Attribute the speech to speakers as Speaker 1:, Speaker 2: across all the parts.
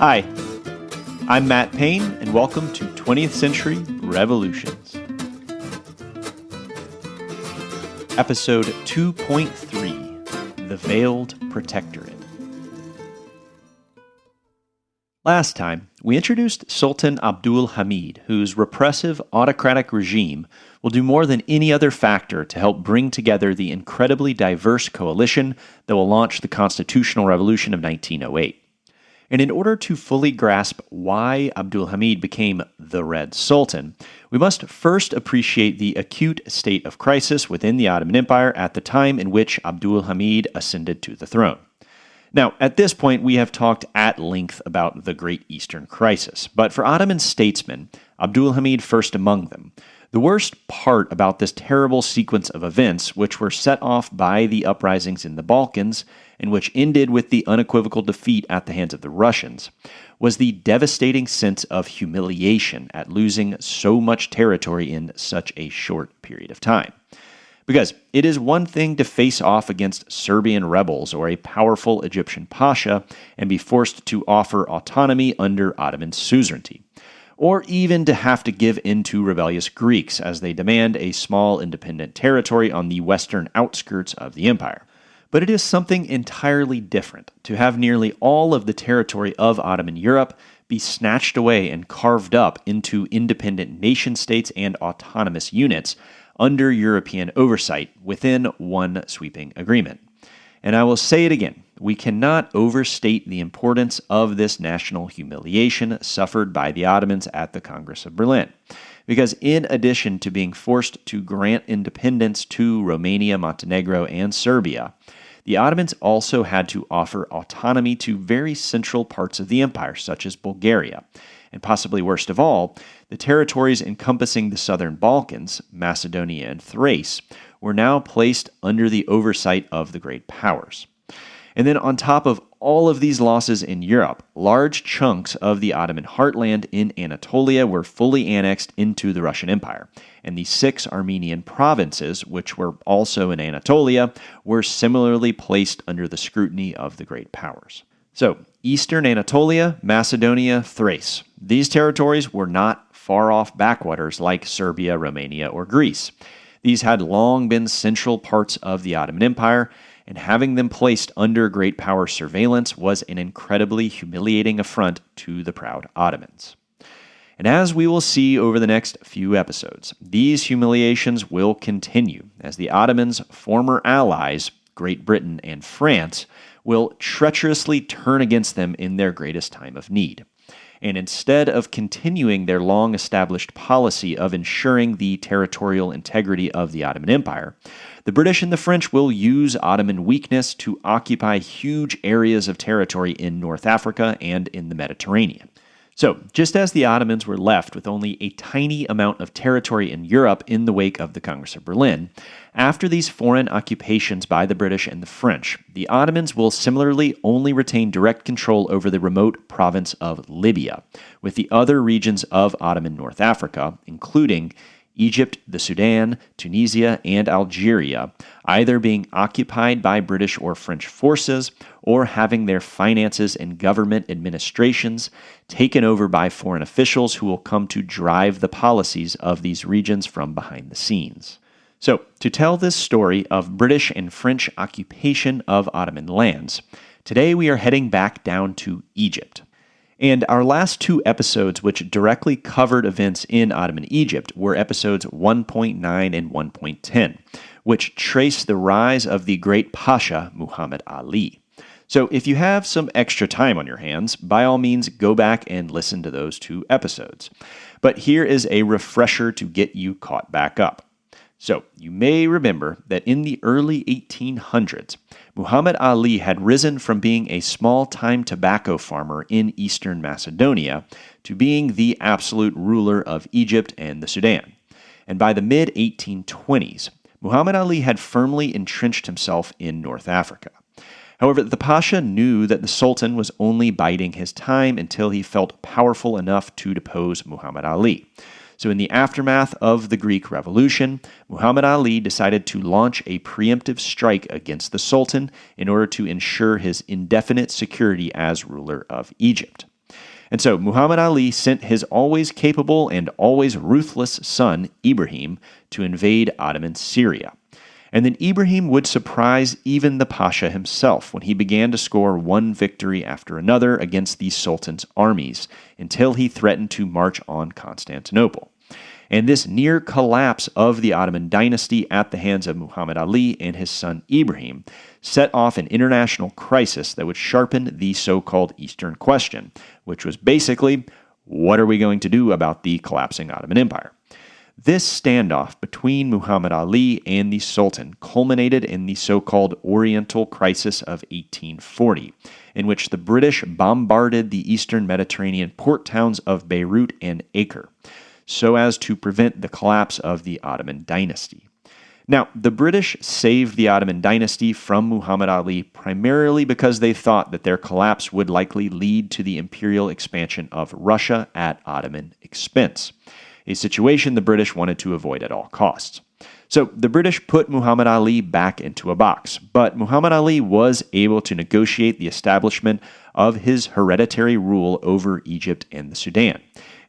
Speaker 1: Hi, I'm Matt Payne, and welcome to 20th Century Revolutions. Episode 2.3, The Veiled Protectorate. Last time, we introduced Sultan Abdul Hamid, whose repressive, autocratic regime will do more than any other factor to help bring together the incredibly diverse coalition that will launch the constitutional revolution of 1908. And in order to fully grasp why Abdul Hamid became the Red Sultan, we must first appreciate the acute state of crisis within the Ottoman Empire at the time in which Abdul Hamid ascended to the throne. Now, at this point, we have talked at length about the Great Eastern Crisis, but for Ottoman statesmen, Abdul Hamid first among them. The worst part about this terrible sequence of events, which were set off by the uprisings in the Balkans, and which ended with the unequivocal defeat at the hands of the Russians, was the devastating sense of humiliation at losing so much territory in such a short period of time. Because it is one thing to face off against Serbian rebels or a powerful Egyptian pasha and be forced to offer autonomy under Ottoman suzerainty, or even to have to give in to rebellious Greeks as they demand a small independent territory on the western outskirts of the empire. But it is something entirely different to have nearly all of the territory of Ottoman Europe be snatched away and carved up into independent nation-states and autonomous units under European oversight within one sweeping agreement. And I will say it again, we cannot overstate the importance of this national humiliation suffered by the Ottomans at the Congress of Berlin. Because in addition to being forced to grant independence to Romania, Montenegro, and Serbia, the Ottomans also had to offer autonomy to very central parts of the empire, such as Bulgaria. And possibly worst of all, the territories encompassing the southern Balkans, Macedonia and Thrace, were now placed under the oversight of the great powers. And then on top of all of these losses in Europe, large chunks of the Ottoman heartland in Anatolia were fully annexed into the Russian Empire, and the 6 Armenian provinces, which were also in Anatolia, were similarly placed under the scrutiny of the great powers. So, Eastern Anatolia, Macedonia, Thrace. These territories were not far-off backwaters like Serbia, Romania, or Greece. These had long been central parts of the Ottoman Empire, and having them placed under great power surveillance was an incredibly humiliating affront to the proud Ottomans. And as we will see over the next few episodes, these humiliations will continue as the Ottomans' former allies, Great Britain and France, will treacherously turn against them in their greatest time of need. And instead of continuing their long-established policy of ensuring the territorial integrity of the Ottoman Empire, the British and the French will use Ottoman weakness to occupy huge areas of territory in North Africa and in the Mediterranean. So, just as the Ottomans were left with only a tiny amount of territory in Europe in the wake of the Congress of Berlin, after these foreign occupations by the British and the French, the Ottomans will similarly only retain direct control over the remote province of Libya, with the other regions of Ottoman North Africa, including Egypt, the Sudan, Tunisia, and Algeria, either being occupied by British or French forces or having their finances and government administrations taken over by foreign officials who will come to drive the policies of these regions from behind the scenes. So, to tell this story of British and French occupation of Ottoman lands, today we are heading back down to Egypt. And our last 2 episodes, which directly covered events in Ottoman Egypt, were episodes 1.9 and 1.10, which trace the rise of the great Pasha, Muhammad Ali. So if you have some extra time on your hands, by all means, go back and listen to those 2 episodes. But here is a refresher to get you caught back up. So, you may remember that in the early 1800s, Muhammad Ali had risen from being a small-time tobacco farmer in eastern Macedonia to being the absolute ruler of Egypt and the Sudan. And by the mid-1820s, Muhammad Ali had firmly entrenched himself in North Africa. However, the Pasha knew that the Sultan was only biding his time until he felt powerful enough to depose Muhammad Ali. So in the aftermath of the Greek Revolution, Muhammad Ali decided to launch a preemptive strike against the Sultan in order to ensure his indefinite security as ruler of Egypt. And so Muhammad Ali sent his always capable and always ruthless son, Ibrahim, to invade Ottoman Syria. And then Ibrahim would surprise even the Pasha himself when he began to score one victory after another against the Sultan's armies until he threatened to march on Constantinople. And this near collapse of the Ottoman dynasty at the hands of Muhammad Ali and his son Ibrahim set off an international crisis that would sharpen the so-called Eastern Question, which was basically, what are we going to do about the collapsing Ottoman Empire? This standoff between Muhammad Ali and the Sultan culminated in the so-called Oriental Crisis of 1840, in which the British bombarded the eastern Mediterranean port towns of Beirut and Acre, so as to prevent the collapse of the Ottoman dynasty. Now, the British saved the Ottoman dynasty from Muhammad Ali primarily because they thought that their collapse would likely lead to the imperial expansion of Russia at Ottoman expense, a situation the British wanted to avoid at all costs. So the British put Muhammad Ali back into a box, but Muhammad Ali was able to negotiate the establishment of his hereditary rule over Egypt and the Sudan.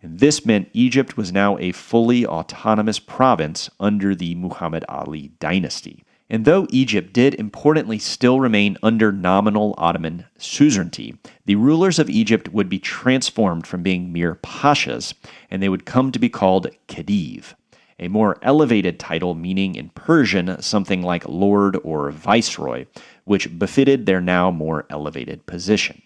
Speaker 1: And this meant Egypt was now a fully autonomous province under the Muhammad Ali dynasty. And though Egypt did importantly still remain under nominal Ottoman suzerainty, the rulers of Egypt would be transformed from being mere pashas, and they would come to be called khedive, a more elevated title meaning in Persian something like lord or viceroy, which befitted their now more elevated position.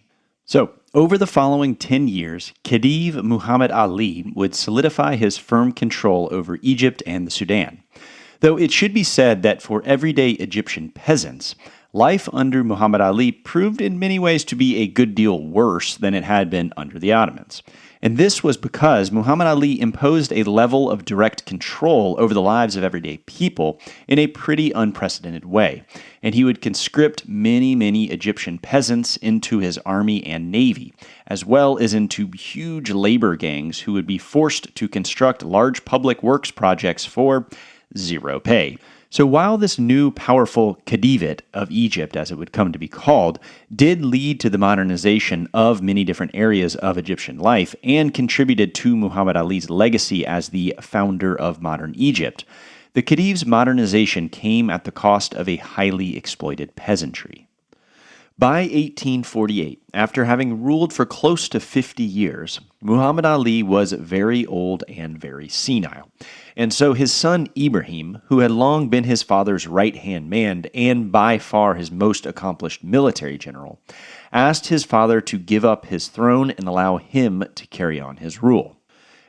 Speaker 1: So, over the following 10 years, Khedive Muhammad Ali would solidify his firm control over Egypt and the Sudan. Though it should be said that for everyday Egyptian peasants, life under Muhammad Ali proved in many ways to be a good deal worse than it had been under the Ottomans. And this was because Muhammad Ali imposed a level of direct control over the lives of everyday people in a pretty unprecedented way. And he would conscript many Egyptian peasants into his army and navy, as well as into huge labor gangs who would be forced to construct large public works projects for zero pay. So while this new powerful Khedivate of Egypt, as it would come to be called, did lead to the modernization of many different areas of Egyptian life and contributed to Muhammad Ali's legacy as the founder of modern Egypt, the Khedive's modernization came at the cost of a highly exploited peasantry. By 1848, after having ruled for close to 50 years, Muhammad Ali was very old and very senile. And so his son Ibrahim, who had long been his father's right-hand man and by far his most accomplished military general, asked his father to give up his throne and allow him to carry on his rule.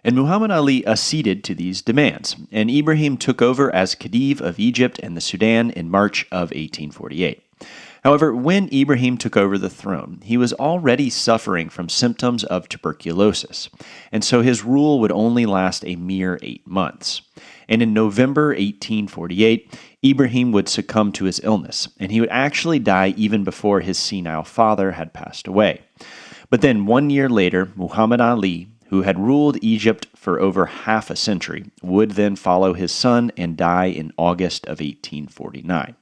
Speaker 1: And Muhammad Ali acceded to these demands, and Ibrahim took over as Khedive of Egypt and the Sudan in March of 1848. However, when Ibrahim took over the throne, he was already suffering from symptoms of tuberculosis, and so his rule would only last a mere 8 months. And in November 1848, Ibrahim would succumb to his illness, and he would actually die even before his senile father had passed away. But then 1 year later, Muhammad Ali, who had ruled Egypt for over half a century, would then follow his son and die in August of 1849.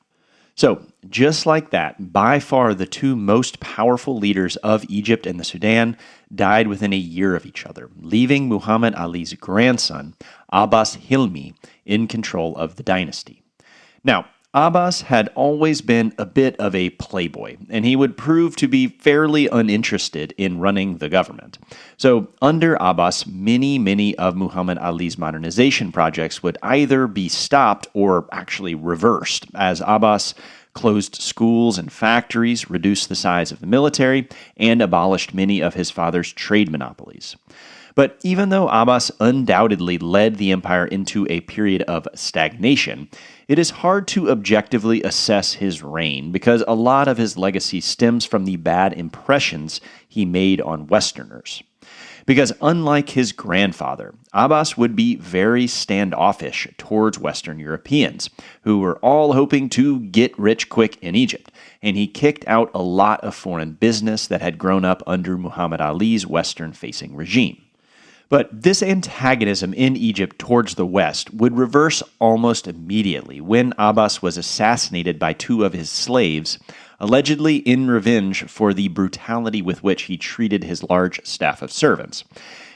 Speaker 1: So, just like that, by far the two most powerful leaders of Egypt and the Sudan died within a year of each other, leaving Muhammad Ali's grandson, Abbas Hilmi, in control of the dynasty. Now, Abbas had always been a bit of a playboy, and he would prove to be fairly uninterested in running the government. So, under Abbas, many of Muhammad Ali's modernization projects would either be stopped or actually reversed, as Abbas closed schools and factories, reduced the size of the military, and abolished many of his father's trade monopolies. But even though Abbas undoubtedly led the empire into a period of stagnation, it is hard to objectively assess his reign because a lot of his legacy stems from the bad impressions he made on Westerners. Because unlike his grandfather, Abbas would be very standoffish towards Western Europeans, who were all hoping to get rich quick in Egypt, and he kicked out a lot of foreign business that had grown up under Muhammad Ali's Western-facing regime. But this antagonism in Egypt towards the West would reverse almost immediately when Abbas was assassinated by two of his slaves, allegedly in revenge for the brutality with which he treated his large staff of servants.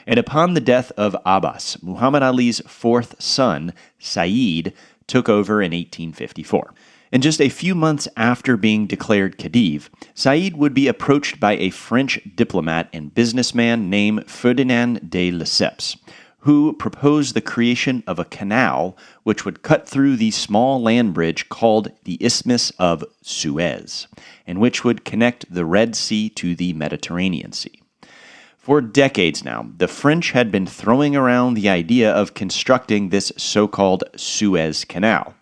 Speaker 1: And upon the death of Abbas, Muhammad Ali's fourth son, Said, took over in 1854. And just a few months after being declared Khedive, Said would be approached by a French diplomat and businessman named Ferdinand de Lesseps, who proposed the creation of a canal which would cut through the small land bridge called the Isthmus of Suez, and which would connect the Red Sea to the Mediterranean Sea. For decades now, the French had been throwing around the idea of constructing this so-called Suez Canal.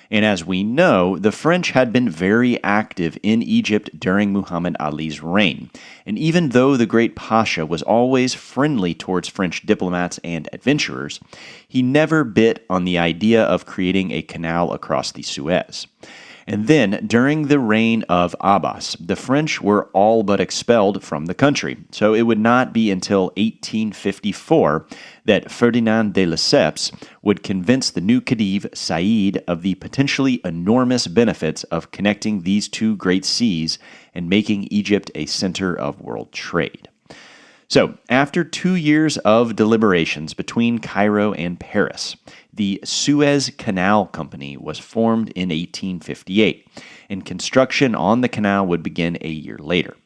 Speaker 1: And as we know, the French had been very active in Egypt during Muhammad Ali's reign. And even though the great Pasha was always friendly towards French diplomats and adventurers, he never bit on the idea of creating a canal across the Suez. And then, during the reign of Abbas, the French were all but expelled from the country. So it would not be until 1854 that Ferdinand de Lesseps would convince the new Khedive, Said, of the potentially enormous benefits of connecting these two great seas and making Egypt a center of world trade. So, after 2 years of deliberations between Cairo and Paris, the Suez Canal Company was formed in 1858, and construction on the canal would begin a year later.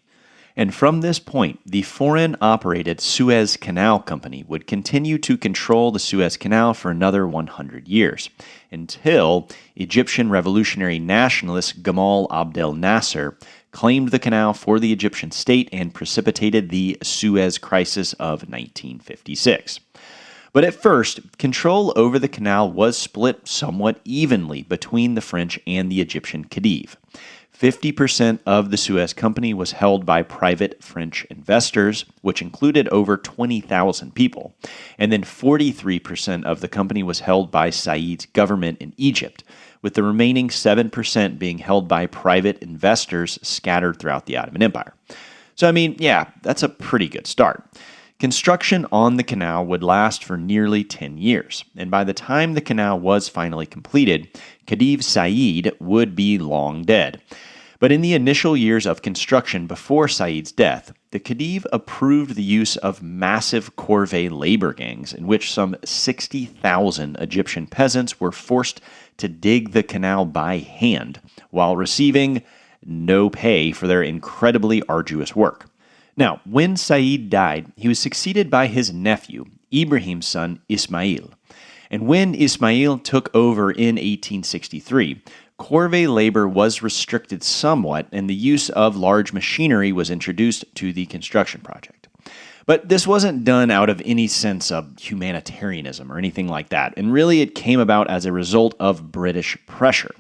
Speaker 1: And from this point, the foreign-operated Suez Canal Company would continue to control the Suez Canal for another 100 years, until Egyptian revolutionary nationalist Gamal Abdel Nasser claimed the canal for the Egyptian state and precipitated the Suez Crisis of 1956. But at first, control over the canal was split somewhat evenly between the French and the Egyptian Khedive. 50% of the Suez Company was held by private French investors, which included over 20,000 people, and then 43% of the company was held by Said's government in Egypt, with the remaining 7% being held by private investors scattered throughout the Ottoman Empire. So, I mean, yeah, that's a pretty good start. Construction on the canal would last for nearly 10 years, and by the time the canal was finally completed, Khedive Said would be long dead. But in the initial years of construction before Said's death, the Khedive approved the use of massive corvée labor gangs in which some 60,000 Egyptian peasants were forced to dig the canal by hand while receiving no pay for their incredibly arduous work. Now, when Said died, he was succeeded by his nephew, Ibrahim's son Ismail. And when Ismail took over in 1863, corvée labor was restricted somewhat, and the use of large machinery was introduced to the construction project. But this wasn't done out of any sense of humanitarianism or anything like that, and really it came about as a result of British pressure,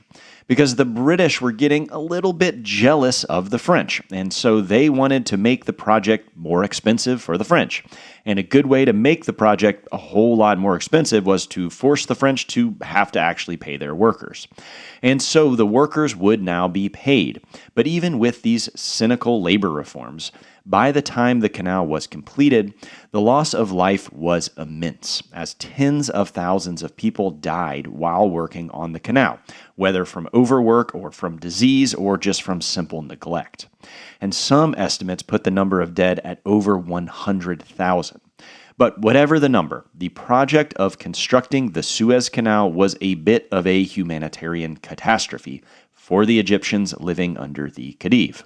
Speaker 1: because the British were getting a little bit jealous of the French, and so they wanted to make the project more expensive for the French. And a good way to make the project a whole lot more expensive was to force the French to have to actually pay their workers. And so the workers would now be paid. But even with these cynical labor reforms, by the time the canal was completed, the loss of life was immense, as tens of thousands of people died while working on the canal, whether from overwork or from disease or just from simple neglect. And some estimates put the number of dead at over 100,000. But whatever the number, the project of constructing the Suez Canal was a bit of a humanitarian catastrophe for the Egyptians living under the Khedive.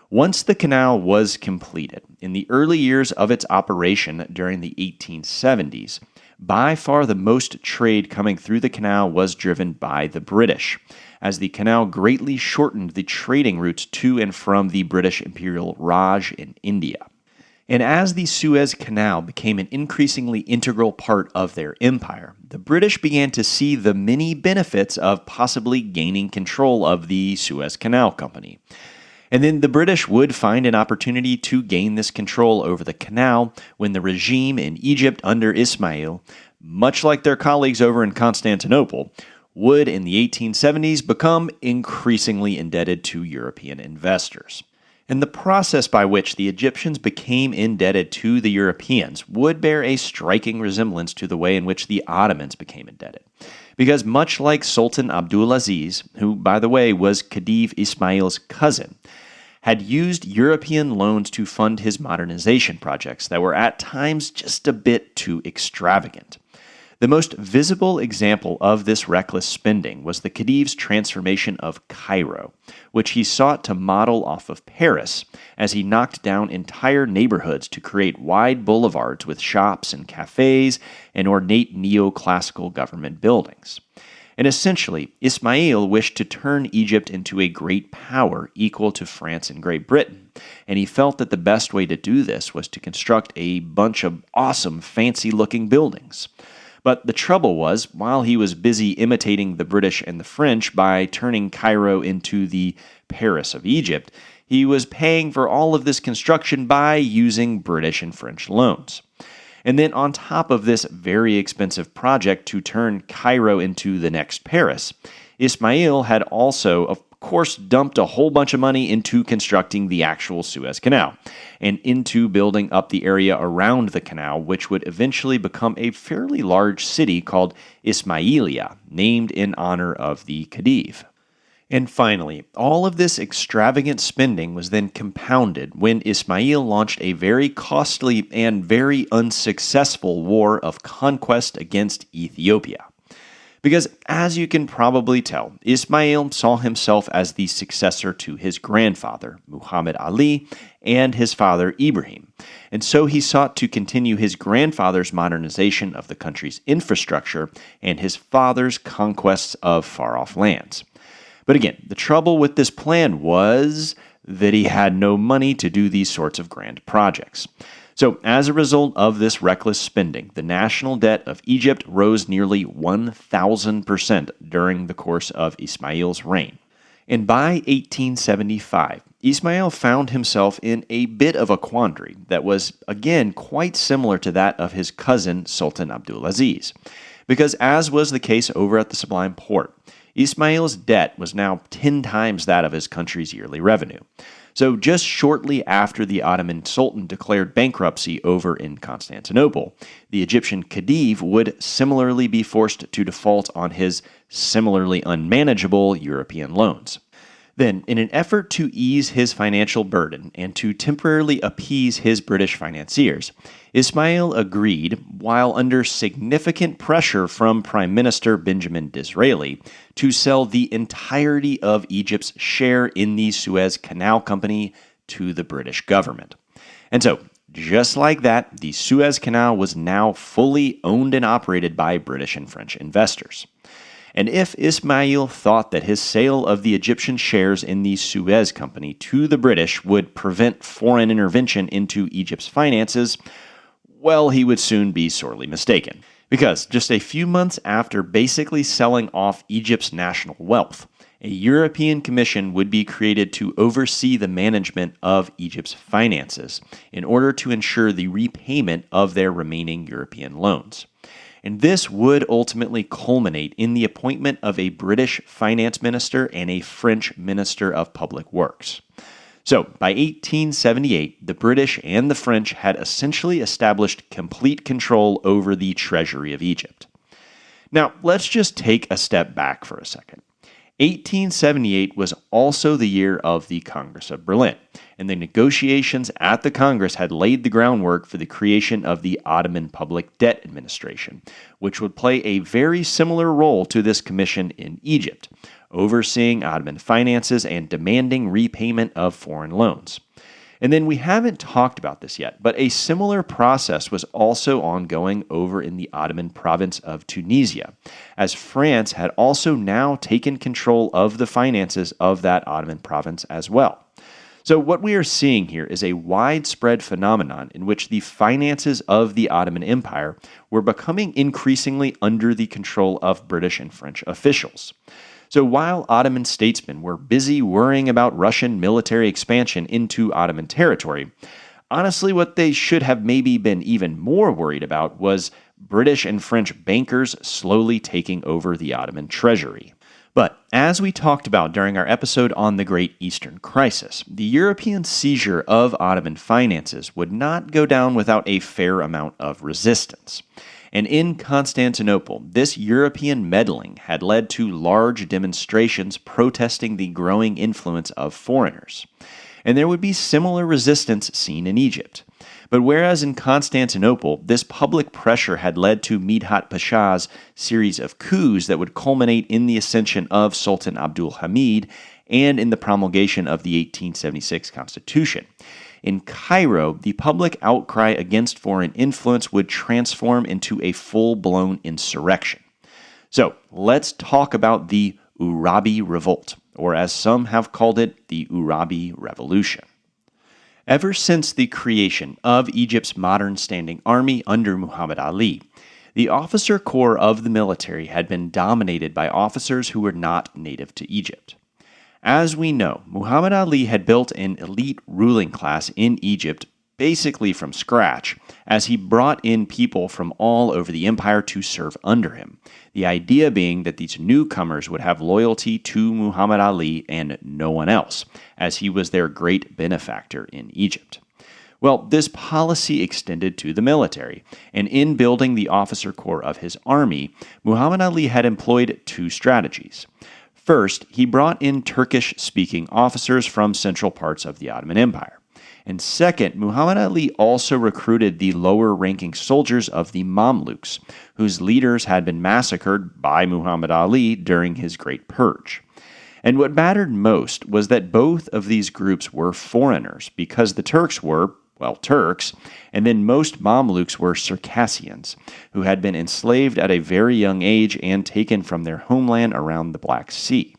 Speaker 1: Once the canal was completed, in the early years of its operation during the 1870s, by far the most trade coming through the canal was driven by the British, as the canal greatly shortened the trading routes to and from the British Imperial Raj in India. And as the Suez Canal became an increasingly integral part of their empire, the British began to see the many benefits of possibly gaining control of the Suez Canal Company. And then the British would find an opportunity to gain this control over the canal when the regime in Egypt under Ismail, much like their colleagues over in Constantinople, would in the 1870s become increasingly indebted to European investors. And the process by which the Egyptians became indebted to the Europeans would bear a striking resemblance to the way in which the Ottomans became indebted. Because much like Sultan Abdulaziz, who, by the way, was Khedive Ismail's cousin, had used European loans to fund his modernization projects that were at times just a bit too extravagant. The most visible example of this reckless spending was the Khedive's transformation of Cairo, which he sought to model off of Paris, as he knocked down entire neighborhoods to create wide boulevards with shops and cafes and ornate neoclassical government buildings. And essentially, Ismail wished to turn Egypt into a great power equal to France and Great Britain, and he felt that the best way to do this was to construct a bunch of awesome, fancy-looking buildings. But the trouble was, while he was busy imitating the British and the French by turning Cairo into the Paris of Egypt, he was paying for all of this construction by using British and French loans. And then on top of this very expensive project to turn Cairo into the next Paris, Ismail had also, of course, dumped a whole bunch of money into constructing the actual Suez Canal and into building up the area around the canal, which would eventually become a fairly large city called Ismailia, named in honor of the Khedive. And finally, all of this extravagant spending was then compounded when Ismail launched a very costly and very unsuccessful war of conquest against Ethiopia. Because, as you can probably tell, Ismail saw himself as the successor to his grandfather, Muhammad Ali, and his father, Ibrahim, and so he sought to continue his grandfather's modernization of the country's infrastructure and his father's conquests of far-off lands. But again, the trouble with this plan was that he had no money to do these sorts of grand projects. So, as a result of this reckless spending, the national debt of Egypt rose nearly 1,000% during the course of Ismail's reign. And by 1875, Ismail found himself in a bit of a quandary that was, again, quite similar to that of his cousin Sultan Abdulaziz. Because, as was the case over at the Sublime Porte, Ismail's debt was now 10 times that of his country's yearly revenue. So just shortly after the Ottoman Sultan declared bankruptcy over in Constantinople, the Egyptian Khedive would similarly be forced to default on his similarly unmanageable European loans. Then, in an effort to ease his financial burden and to temporarily appease his British financiers, Ismail agreed, while under significant pressure from Prime Minister Benjamin Disraeli, to sell the entirety of Egypt's share in the Suez Canal Company to the British government. And so, just like that, the Suez Canal was now fully owned and operated by British and French investors. And if Ismail thought that his sale of the Egyptian shares in the Suez Company to the British would prevent foreign intervention into Egypt's finances, well, he would soon be sorely mistaken. Because just a few months after basically selling off Egypt's national wealth, a European Commission would be created to oversee the management of Egypt's finances in order to ensure the repayment of their remaining European loans. And this would ultimately culminate in the appointment of a British finance minister and a French minister of public works. So, by 1878, the British and the French had essentially established complete control over the treasury of Egypt. Now, let's just take a step back for a second. 1878 was also the year of the Congress of Berlin, and the negotiations at the Congress had laid the groundwork for the creation of the Ottoman Public Debt Administration, which would play a very similar role to this commission in Egypt, overseeing Ottoman finances and demanding repayment of foreign loans. And then we haven't talked about this yet, but a similar process was also ongoing over in the Ottoman province of Tunisia, as France had also now taken control of the finances of that Ottoman province as well. So what we are seeing here is a widespread phenomenon in which the finances of the Ottoman Empire were becoming increasingly under the control of British and French officials. So while Ottoman statesmen were busy worrying about Russian military expansion into Ottoman territory, honestly what they should have maybe been even more worried about was British and French bankers slowly taking over the Ottoman treasury. But as we talked about during our episode on the Great Eastern Crisis, the European seizure of Ottoman finances would not go down without a fair amount of resistance. And in Constantinople, this European meddling had led to large demonstrations protesting the growing influence of foreigners. And there would be similar resistance seen in Egypt. But whereas in Constantinople, this public pressure had led to Midhat Pasha's series of coups that would culminate in the ascension of Sultan Abdul Hamid and in the promulgation of the 1876 Constitution. In Cairo, the public outcry against foreign influence would transform into a full-blown insurrection. So let's talk about the Urabi Revolt, or as some have called it, the Urabi Revolution. Ever since the creation of Egypt's modern standing army under Muhammad Ali, the officer corps of the military had been dominated by officers who were not native to Egypt. As we know, Muhammad Ali had built an elite ruling class in Egypt basically from scratch, as he brought in people from all over the empire to serve under him, the idea being that these newcomers would have loyalty to Muhammad Ali and no one else, as he was their great benefactor in Egypt. Well, this policy extended to the military, and in building the officer corps of his army, Muhammad Ali had employed two strategies. First, he brought in Turkish-speaking officers from central parts of the Ottoman Empire. And second, Muhammad Ali also recruited the lower-ranking soldiers of the Mamluks, whose leaders had been massacred by Muhammad Ali during his Great Purge. And what mattered most was that both of these groups were foreigners, because the Turks were, well, Turks, and then most Mamluks were Circassians, who had been enslaved at a very young age and taken from their homeland around the Black Sea.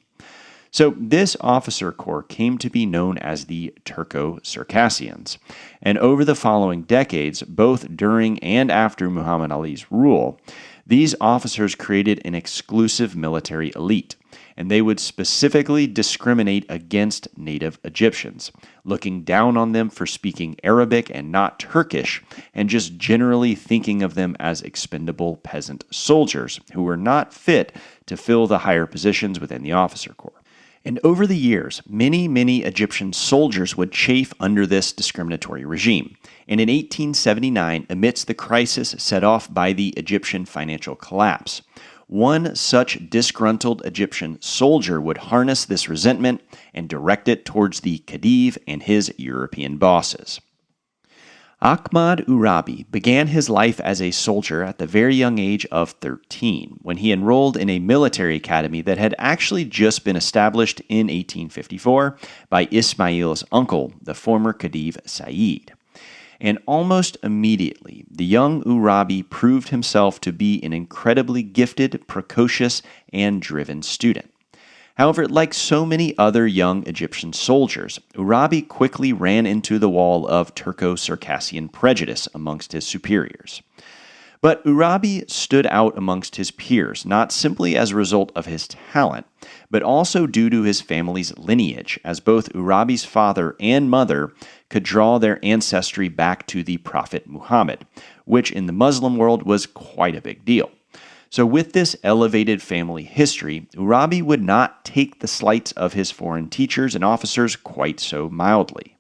Speaker 1: So this officer corps came to be known as the Turco-Circassians, and over the following decades, both during and after Muhammad Ali's rule, these officers created an exclusive military elite, and they would specifically discriminate against native Egyptians, looking down on them for speaking Arabic and not Turkish, and just generally thinking of them as expendable peasant soldiers who were not fit to fill the higher positions within the officer corps. And over the years, many Egyptian soldiers would chafe under this discriminatory regime. And in 1879, amidst the crisis set off by the Egyptian financial collapse, one such disgruntled Egyptian soldier would harness this resentment and direct it towards the Khedive and his European bosses. Ahmad Urabi began his life as a soldier at the very young age of 13, when he enrolled in a military academy that had actually just been established in 1854 by Ismail's uncle, the former Khedive Said. And almost immediately, the young Urabi proved himself to be an incredibly gifted, precocious, and driven student. However, like so many other young Egyptian soldiers, Urabi quickly ran into the wall of Turco-Circassian prejudice amongst his superiors. But Urabi stood out amongst his peers, not simply as a result of his talent, but also due to his family's lineage, as both Urabi's father and mother could draw their ancestry back to the Prophet Muhammad, which in the Muslim world was quite a big deal. So with this elevated family history, Urabi would not take the slights of his foreign teachers and officers quite so mildly.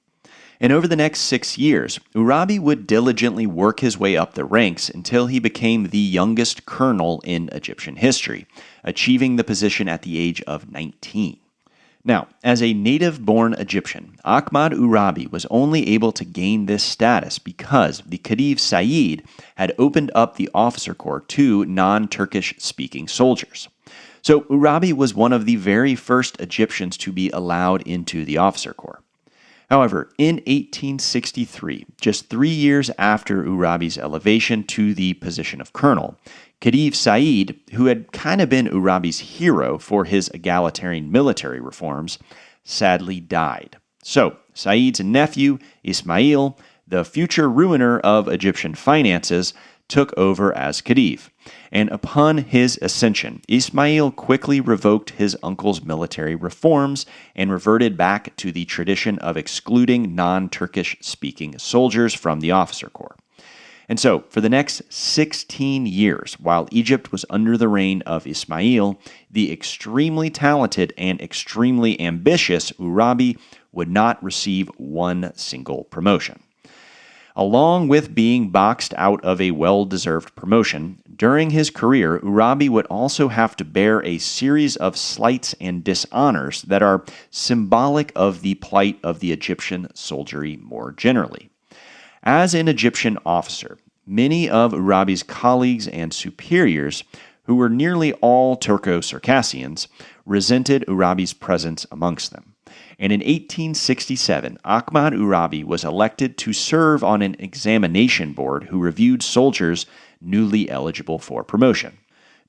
Speaker 1: And over the next 6 years, Urabi would diligently work his way up the ranks until he became the youngest colonel in Egyptian history, achieving the position at the age of 19. Now, as a native-born Egyptian, Ahmad Urabi was only able to gain this status because the Khedive Said had opened up the officer corps to non-Turkish-speaking soldiers. So Urabi was one of the very first Egyptians to be allowed into the officer corps. However, in 1863, just 3 years after Urabi's elevation to the position of colonel, Khedive Said, who had kind of been Urabi's hero for his egalitarian military reforms, sadly died. So, Said's nephew, Ismail, the future ruiner of Egyptian finances, took over as Khedive. And upon his ascension, Ismail quickly revoked his uncle's military reforms and reverted back to the tradition of excluding non-Turkish-speaking soldiers from the officer corps. And so, for the next 16 years, while Egypt was under the reign of Ismail, the extremely talented and extremely ambitious Urabi would not receive one single promotion. Along with being boxed out of a well-deserved promotion, during his career, Urabi would also have to bear a series of slights and dishonors that are symbolic of the plight of the Egyptian soldiery more generally. As an Egyptian officer, many of Urabi's colleagues and superiors, who were nearly all Turco-Circassians, resented Urabi's presence amongst them. And in 1867, Ahmad Urabi was elected to serve on an examination board who reviewed soldiers newly eligible for promotion.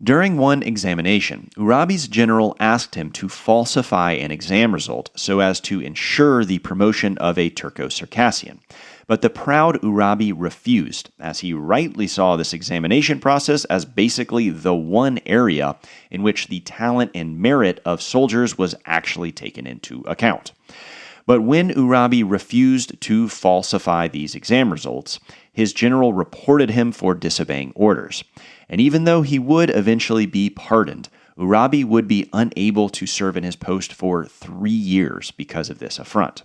Speaker 1: During one examination, Urabi's general asked him to falsify an exam result so as to ensure the promotion of a Turco-Circassian. But the proud Urabi refused, as he rightly saw this examination process as basically the one area in which the talent and merit of soldiers was actually taken into account. But when Urabi refused to falsify these exam results, his general reported him for disobeying orders. And even though he would eventually be pardoned, Urabi would be unable to serve in his post for 3 years because of this affront.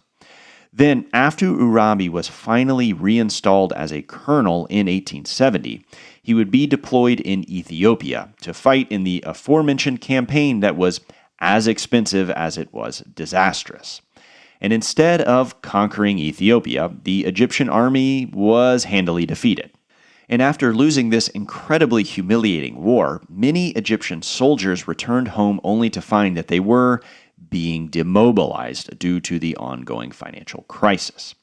Speaker 1: Then, after Urabi was finally reinstalled as a colonel in 1870, he would be deployed in Ethiopia to fight in the aforementioned campaign that was as expensive as it was disastrous. And instead of conquering Ethiopia, the Egyptian army was handily defeated. And after losing this incredibly humiliating war, many Egyptian soldiers returned home only to find that they were being demobilized due to the ongoing financial crisis.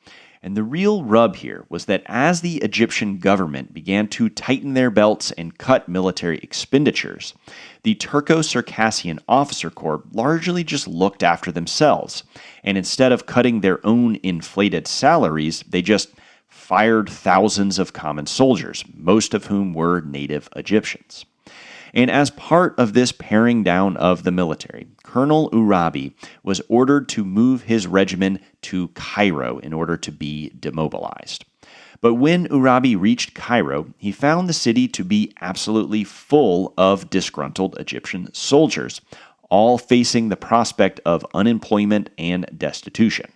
Speaker 1: And the real rub here was that as the Egyptian government began to tighten their belts and cut military expenditures, the Turco-Circassian officer corps largely just looked after themselves, and instead of cutting their own inflated salaries, they just fired thousands of common soldiers, most of whom were native Egyptians. And as part of this paring down of the military, Colonel Urabi was ordered to move his regiment to Cairo in order to be demobilized. But when Urabi reached Cairo, he found the city to be absolutely full of disgruntled Egyptian soldiers, all facing the prospect of unemployment and destitution.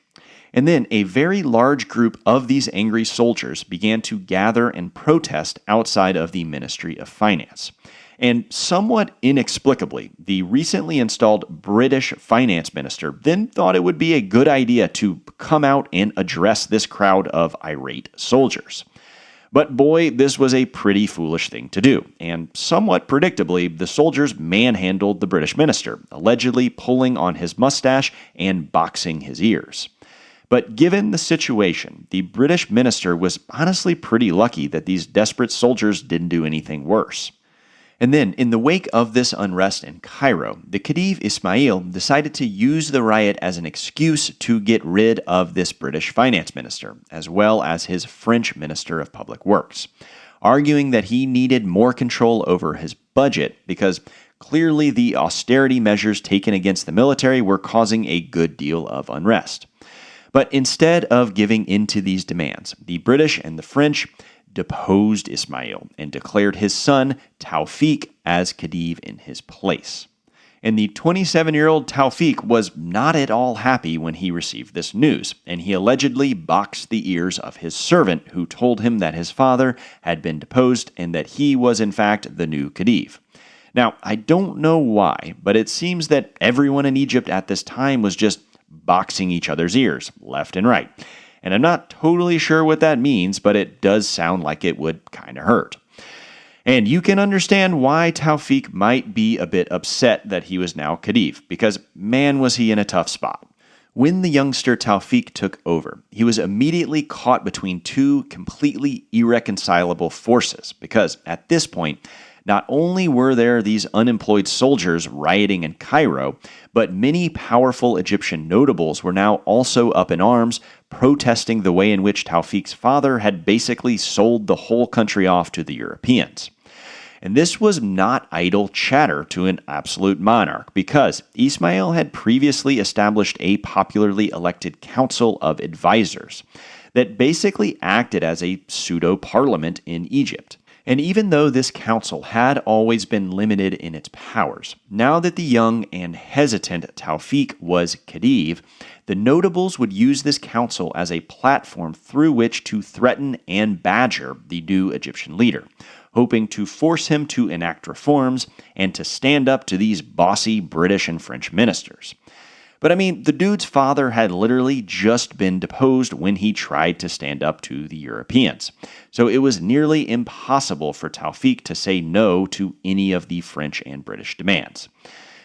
Speaker 1: And then a very large group of these angry soldiers began to gather and protest outside of the Ministry of Finance. And somewhat inexplicably, the recently installed British finance minister then thought it would be a good idea to come out and address this crowd of irate soldiers. But boy, this was a pretty foolish thing to do, and somewhat predictably, the soldiers manhandled the British minister, allegedly pulling on his mustache and boxing his ears. But given the situation, the British minister was honestly pretty lucky that these desperate soldiers didn't do anything worse. And then, in the wake of this unrest in Cairo, the Khedive Ismail decided to use the riot as an excuse to get rid of this British finance minister, as well as his French minister of public works, arguing that he needed more control over his budget because clearly the austerity measures taken against the military were causing a good deal of unrest. But instead of giving in to these demands, the British and the French deposed Ismail and declared his son, Tawfiq, as Khedive in his place. And the 27-year-old Tawfiq was not at all happy when he received this news, and he allegedly boxed the ears of his servant, who told him that his father had been deposed and that he was in fact the new Khedive. Now, I don't know why, but it seems that everyone in Egypt at this time was just boxing each other's ears, left and right. And I'm not totally sure what that means, but it does sound like it would kind of hurt. And you can understand why Tawfiq might be a bit upset that he was now Khedive, because man was he in a tough spot. When the youngster Tawfiq took over, he was immediately caught between two completely irreconcilable forces, because at this point, not only were there these unemployed soldiers rioting in Cairo, but many powerful Egyptian notables were now also up in arms, protesting the way in which Tawfiq's father had basically sold the whole country off to the Europeans. And this was not idle chatter to an absolute monarch, because Ismail had previously established a popularly elected council of advisors. that basically acted as a pseudo-parliament in Egypt. And even though this council had always been limited in its powers, now that the young and hesitant Tawfiq was Khedive, the notables would use this council as a platform through which to threaten and badger the new Egyptian leader, hoping to force him to enact reforms and to stand up to these bossy British and French ministers. But I mean, the dude's father had literally just been deposed when he tried to stand up to the Europeans. So it was nearly impossible for Tawfiq to say no to any of the French and British demands.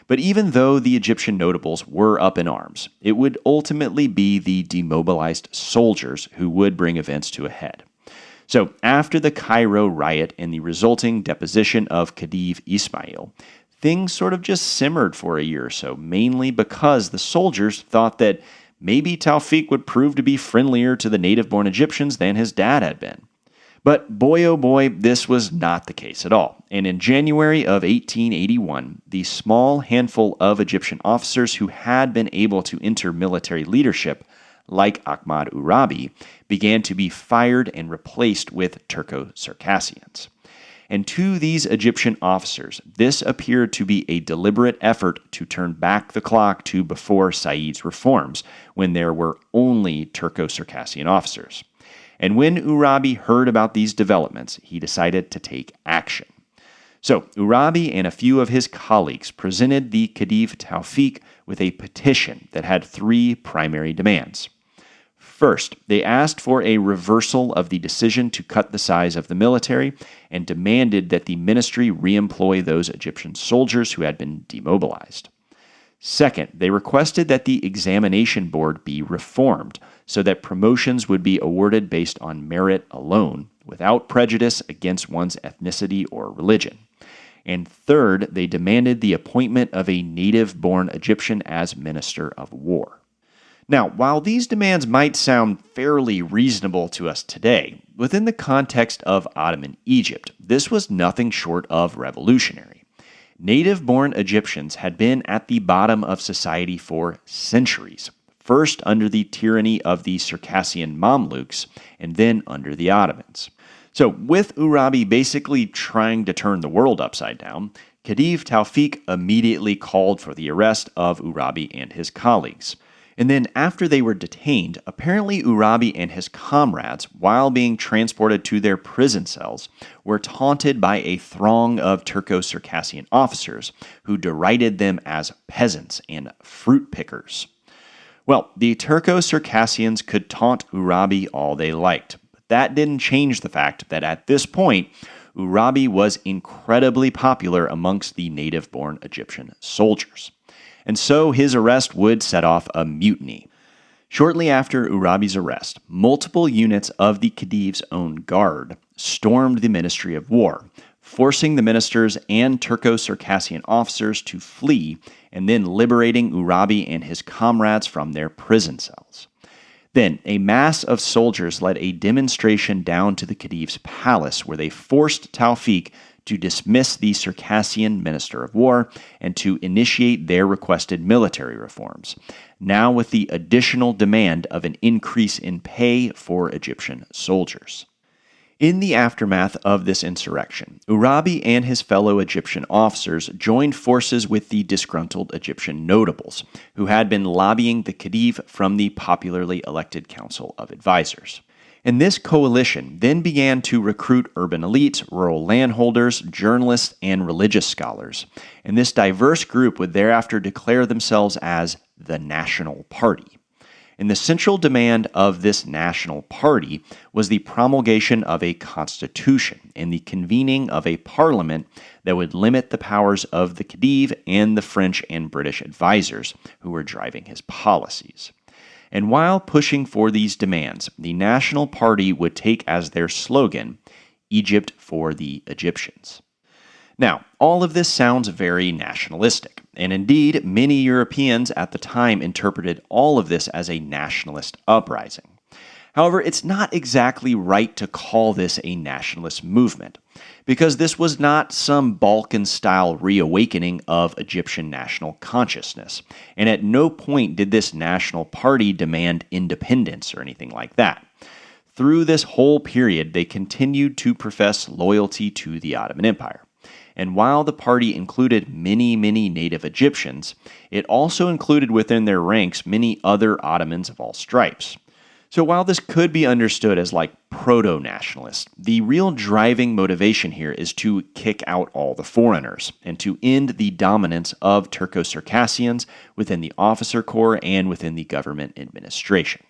Speaker 1: But even though the Egyptian notables were up in arms, it would ultimately be the demobilized soldiers who would bring events to a head. So after the Cairo riot and the resulting deposition of Khedive Ismail, things sort of just simmered for a year or so, mainly because the soldiers thought that maybe Tawfiq would prove to be friendlier to the native-born Egyptians than his dad had been. But boy oh boy, this was not the case at all. And in January of 1881, the small handful of Egyptian officers who had been able to enter military leadership, like Ahmad Urabi, began to be fired and replaced with Turco-Circassians. And to these Egyptian officers, this appeared to be a deliberate effort to turn back the clock to before Said's reforms, when there were only Turco-Circassian officers. And when Urabi heard about these developments, he decided to take action. So Urabi and a few of his colleagues presented the Khedive Tawfiq with a petition that had three primary demands. First, they asked for a reversal of the decision to cut the size of the military and demanded that the ministry reemploy those Egyptian soldiers who had been demobilized. Second, they requested that the examination board be reformed so that promotions would be awarded based on merit alone, without prejudice against one's ethnicity or religion. And third, they demanded the appointment of a native-born Egyptian as Minister of War. Now, while these demands might sound fairly reasonable to us today, within the context of Ottoman Egypt, this was nothing short of revolutionary. Native-born Egyptians had been at the bottom of society for centuries, first under the tyranny of the Circassian Mamluks, and then under the Ottomans. So, with Urabi basically trying to turn the world upside down, Khedive Tawfiq immediately called for the arrest of Urabi and his colleagues. And then after they were detained, apparently Urabi and his comrades, while being transported to their prison cells, were taunted by a throng of Turco-Circassian officers who derided them as peasants and fruit pickers. Well, the Turco-Circassians could taunt Urabi all they liked, but that didn't change the fact that at this point, Urabi was incredibly popular amongst the native-born Egyptian soldiers. And so his arrest would set off a mutiny. Shortly after Urabi's arrest, multiple units of the Khedive's own guard stormed the Ministry of War, forcing the ministers and Turco-Circassian officers to flee and then liberating Urabi and his comrades from their prison cells. Then, a mass of soldiers led a demonstration down to the Khedive's palace where they forced Tawfiq to dismiss the Circassian Minister of War and to initiate their requested military reforms, now with the additional demand of an increase in pay for Egyptian soldiers. In the aftermath of this insurrection, Urabi and his fellow Egyptian officers joined forces with the disgruntled Egyptian notables, who had been lobbying the Khedive from the popularly elected Council of Advisors. And this coalition then began to recruit urban elites, rural landholders, journalists, and religious scholars. And this diverse group would thereafter declare themselves as the National Party. And the central demand of this National Party was the promulgation of a constitution and the convening of a parliament that would limit the powers of the Khedive and the French and British advisors who were driving his policies. And while pushing for these demands, the National Party would take as their slogan, Egypt for the Egyptians. Now, all of this sounds very nationalistic, and indeed, many Europeans at the time interpreted all of this as a nationalist uprising. However, it's not exactly right to call this a nationalist movement, because this was not some Balkan-style reawakening of Egyptian national consciousness, and at no point did this national party demand independence or anything like that. through this whole period, they continued to profess loyalty to the Ottoman Empire. And while the party included many native Egyptians, it also included within their ranks many other Ottomans of all stripes. So while this could be understood as like proto-nationalist, the real driving motivation here is to kick out all the foreigners and to end the dominance of Turco-Circassians within the officer corps and within the government administration.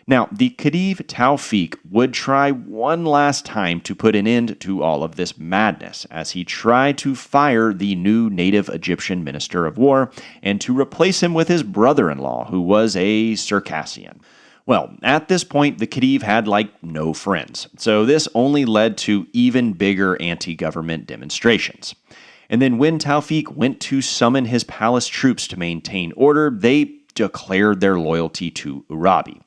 Speaker 1: Now, the Khedive Tawfiq would try one last time to put an end to all of this madness as he tried to fire the new native Egyptian minister of war and to replace him with his brother-in-law, who was a Circassian. Well, at this point, the Khedive had no friends, so this only led to even bigger anti-government demonstrations. And then when Tawfiq went to summon his palace troops to maintain order, they declared their loyalty to Urabi.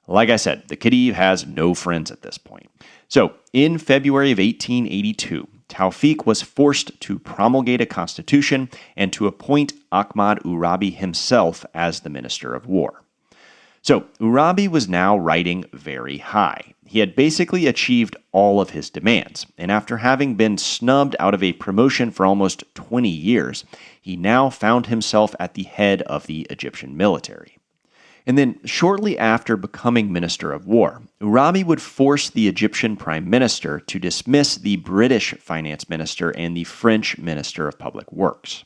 Speaker 1: Like I said, the Khedive has no friends at this point. So, in February of 1882, Tawfiq was forced to promulgate a constitution and to appoint Ahmad Urabi himself as the Minister of War. So, Urabi was now riding very high. He had basically achieved all of his demands, and after having been snubbed out of a promotion for almost 20 years, he now found himself at the head of the Egyptian military. And then, shortly after becoming Minister of War, Urabi would force the Egyptian Prime Minister to dismiss the British Finance Minister and the French Minister of Public Works.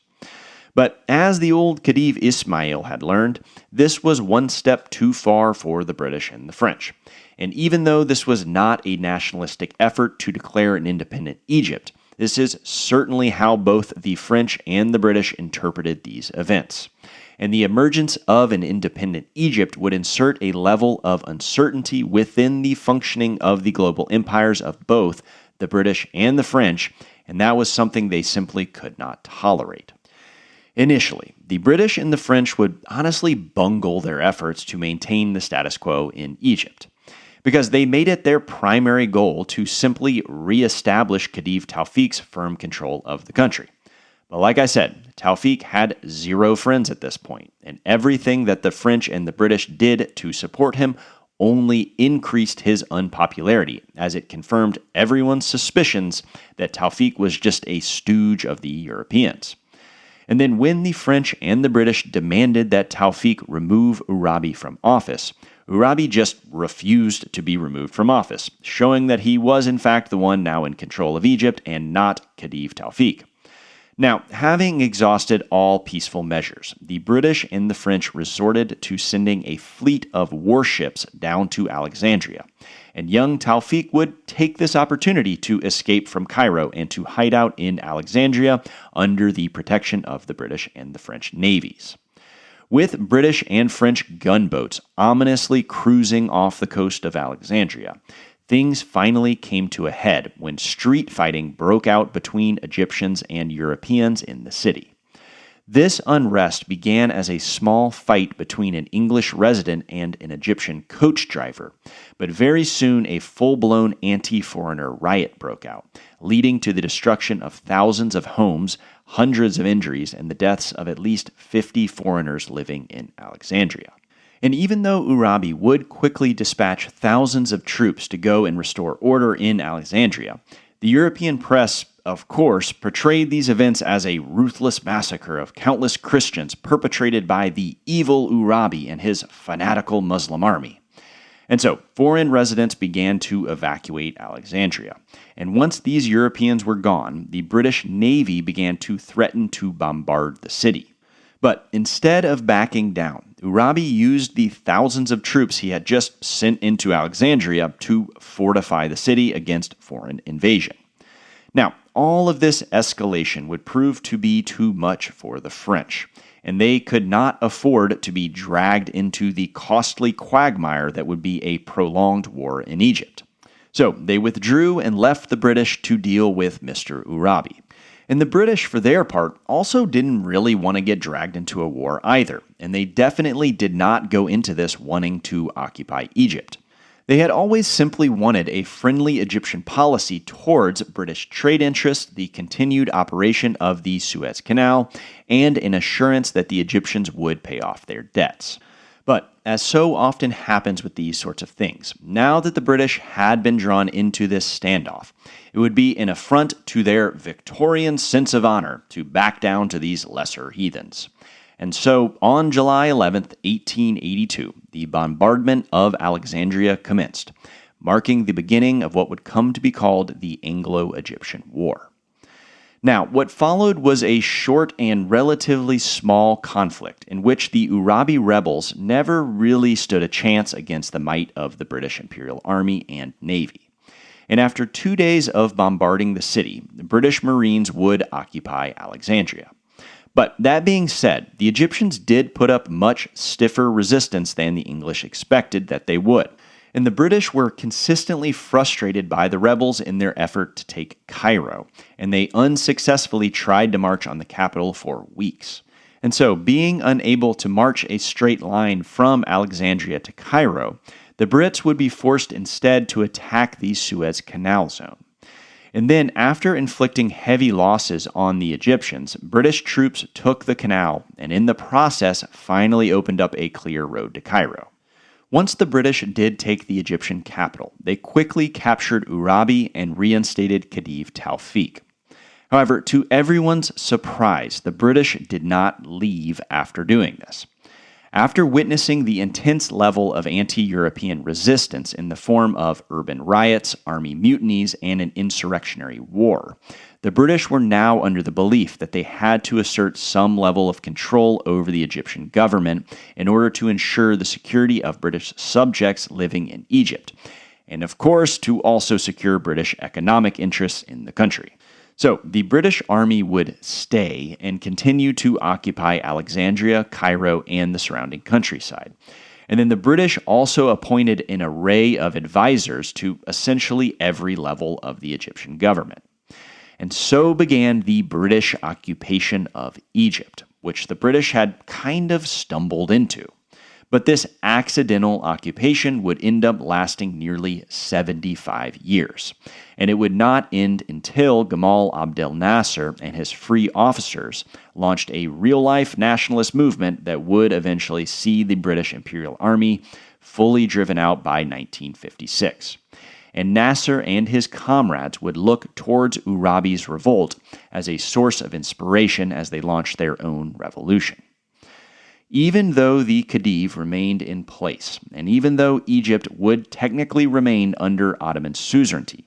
Speaker 1: But as the old Khedive Ismail had learned, this was one step too far for the British and the French. And even though this was not a nationalistic effort to declare an independent Egypt, this is certainly how both the French and the British interpreted these events. And the emergence of an independent Egypt would insert a level of uncertainty within the functioning of the global empires of both the British and the French, and that was something they simply could not tolerate. Initially, the British and the French would honestly bungle their efforts to maintain the status quo in Egypt, because they made it their primary goal to simply reestablish Khedive Tawfiq's firm control of the country. But like I said, Tawfiq had zero friends at this point, and everything that the French and the British did to support him only increased his unpopularity, as it confirmed everyone's suspicions that Tawfiq was just a stooge of the Europeans. And then when the French and the British demanded that Tawfiq remove Urabi from office, Urabi just refused to be removed from office, showing that he was in fact the one now in control of Egypt and not Khedive Tawfiq. Now, having exhausted all peaceful measures, the British and the French resorted to sending a fleet of warships down to Alexandria, and young Tawfiq would take this opportunity to escape from Cairo and to hide out in Alexandria under the protection of the British and the French navies. With British and French gunboats ominously cruising off the coast of Alexandria, things finally came to a head when street fighting broke out between Egyptians and Europeans in the city. This unrest began as a small fight between an English resident and an Egyptian coach driver, but very soon a full-blown anti-foreigner riot broke out, leading to the destruction of thousands of homes, hundreds of injuries, and the deaths of at least 50 foreigners living in Alexandria. And even though Urabi would quickly dispatch thousands of troops to go and restore order in Alexandria, the European press, of course, portrayed these events as a ruthless massacre of countless Christians perpetrated by the evil Urabi and his fanatical Muslim army. And so, foreign residents began to evacuate Alexandria. And once these Europeans were gone, the British Navy began to threaten to bombard the city. But instead of backing down, Urabi used the thousands of troops he had just sent into Alexandria to fortify the city against foreign invasion. Now, all of this escalation would prove to be too much for the French, and they could not afford to be dragged into the costly quagmire that would be a prolonged war in Egypt. So they withdrew and left the British to deal with Mr. Urabi. And the British, for their part, also didn't really want to get dragged into a war either, and they definitely did not go into this wanting to occupy Egypt. They had always simply wanted a friendly Egyptian policy towards British trade interests, the continued operation of the Suez Canal, and an assurance that the Egyptians would pay off their debts. But as so often happens with these sorts of things, now that the British had been drawn into this standoff, it would be an affront to their Victorian sense of honor to back down to these lesser heathens. And so, on July 11th, 1882, the bombardment of Alexandria commenced, marking the beginning of what would come to be called the Anglo-Egyptian War. Now, what followed was a short and relatively small conflict in which the Urabi rebels never really stood a chance against the might of the British Imperial Army and Navy. And after 2 days of bombarding the city, the British Marines would occupy Alexandria. But that being said, the Egyptians did put up much stiffer resistance than the English expected that they would. And the British were consistently frustrated by the rebels in their effort to take Cairo, and they unsuccessfully tried to march on the capital for weeks. And so, being unable to march a straight line from Alexandria to Cairo, the Brits would be forced instead to attack the Suez Canal zone. And then, after inflicting heavy losses on the Egyptians, British troops took the canal and in the process finally opened up a clear road to Cairo. Once the British did take the Egyptian capital, they quickly captured Urabi and reinstated Khedive Tawfiq. However, to everyone's surprise, the British did not leave after doing this. After witnessing the intense level of anti-European resistance in the form of urban riots, army mutinies, and an insurrectionary war, the British were now under the belief that they had to assert some level of control over the Egyptian government in order to ensure the security of British subjects living in Egypt, and of course to also secure British economic interests in the country. So, the British Army would stay and continue to occupy Alexandria, Cairo, and the surrounding countryside. And then the British also appointed an array of advisors to essentially every level of the Egyptian government. And so began the British occupation of Egypt, which the British had kind of stumbled into. But this accidental occupation would end up lasting nearly 75 years. And it would not end until Gamal Abdel Nasser and his free officers launched a real-life nationalist movement that would eventually see the British Imperial Army fully driven out by 1956. And Nasser and his comrades would look towards Urabi's revolt as a source of inspiration as they launched their own revolution. Even though the Khedive remained in place, and even though Egypt would technically remain under Ottoman suzerainty,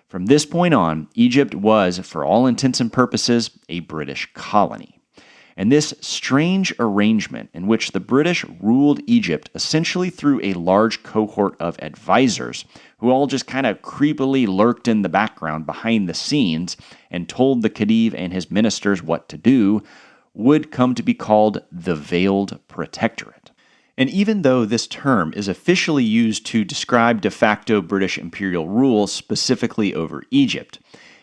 Speaker 1: from this point on, Egypt was, for all intents and purposes, a British colony. And this strange arrangement in which the British ruled Egypt essentially through a large cohort of advisors who all just kind of creepily lurked in the background behind the scenes and told the Khedive and his ministers what to do, would come to be called the Veiled Protectorate. And even though this term is officially used to describe de facto British imperial rule specifically over Egypt,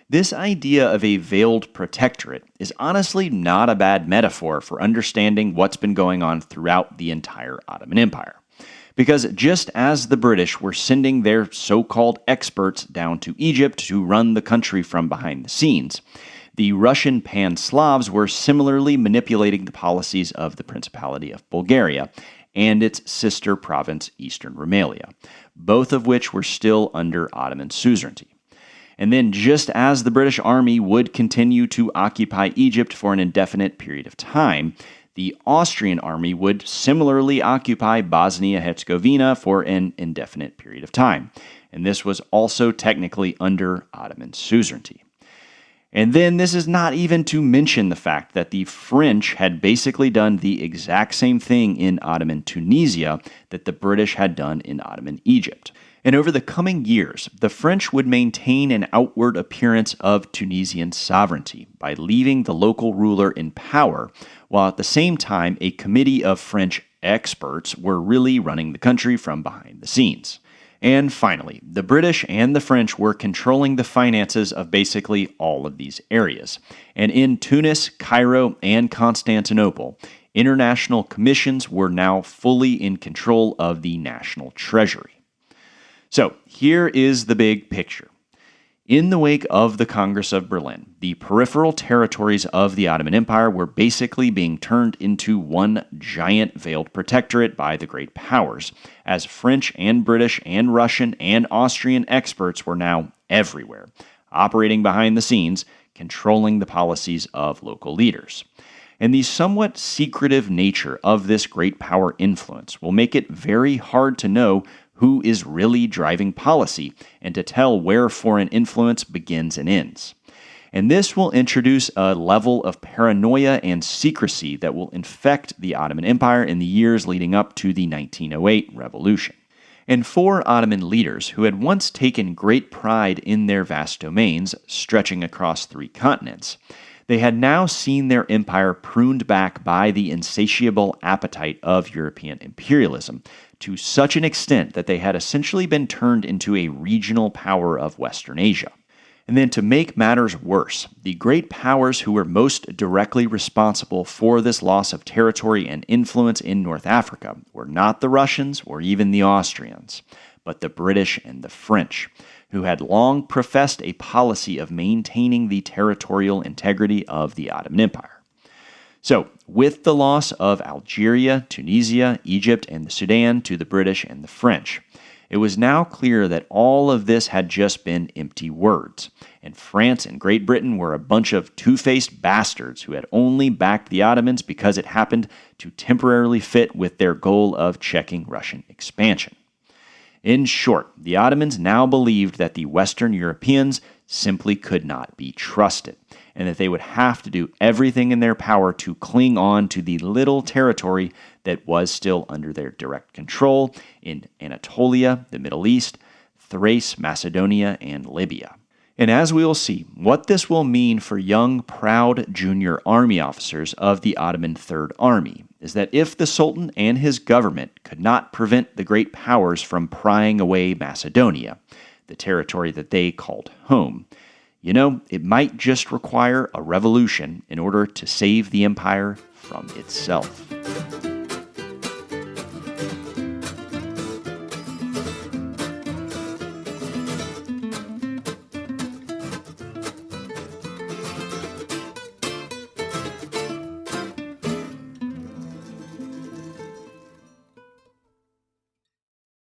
Speaker 1: this idea of a veiled protectorate is honestly not a bad metaphor for understanding what's been going on throughout the entire Ottoman Empire. Because just as the British were sending their so-called experts down to Egypt to run the country from behind the scenes, the Russian Pan-Slavs were similarly manipulating the policies of the Principality of Bulgaria and its sister province, Eastern Rumelia, both of which were still under Ottoman suzerainty. And then, just as the British Army would continue to occupy Egypt for an indefinite period of time, the Austrian army would similarly occupy Bosnia-Herzegovina for an indefinite period of time, and this was also technically under Ottoman suzerainty. And then this is not even to mention the fact that the French had basically done the exact same thing in Ottoman Tunisia that the British had done in Ottoman Egypt. And over the coming years, the French would maintain an outward appearance of Tunisian sovereignty by leaving the local ruler in power, while at the same time a committee of French experts were really running the country from behind the scenes. And finally, the British and the French were controlling the finances of basically all of these areas. And in Tunis, Cairo, and Constantinople, international commissions were now fully in control of the national treasury. So here is the big picture. In the wake of the Congress of Berlin, the peripheral territories of the Ottoman Empire were basically being turned into one giant veiled protectorate by the great powers, as French and British and Russian and Austrian experts were now everywhere, operating behind the scenes, controlling the policies of local leaders. And the somewhat secretive nature of this great power influence will make it very hard to know who is really driving policy and to tell where foreign influence begins and ends. And this will introduce a level of paranoia and secrecy that will infect the Ottoman Empire in the years leading up to the 1908 revolution. And for Ottoman leaders who had once taken great pride in their vast domains, stretching across 3 continents, they had now seen their empire pruned back by the insatiable appetite of European imperialism to such an extent that they had essentially been turned into a regional power of Western Asia. And then to make matters worse, the great powers who were most directly responsible for this loss of territory and influence in North Africa were not the Russians or even the Austrians, but the British and the French, who had long professed a policy of maintaining the territorial integrity of the Ottoman Empire. So, with the loss of Algeria, Tunisia, Egypt, and the Sudan to the British and the French, it was now clear that all of this had just been empty words, and France and Great Britain were a bunch of two-faced bastards who had only backed the Ottomans because it happened to temporarily fit with their goal of checking Russian expansion. In short, the Ottomans now believed that the Western Europeans simply could not be trusted, and that they would have to do everything in their power to cling on to the little territory that was still under their direct control in Anatolia, the Middle East, Thrace, Macedonia, and Libya. And as we will see, what this will mean for young, proud junior army officers of the Ottoman Third Army is that if the Sultan and his government could not prevent the great powers from prying away Macedonia, the territory that they called home, it might just require a revolution in order to save the empire from itself.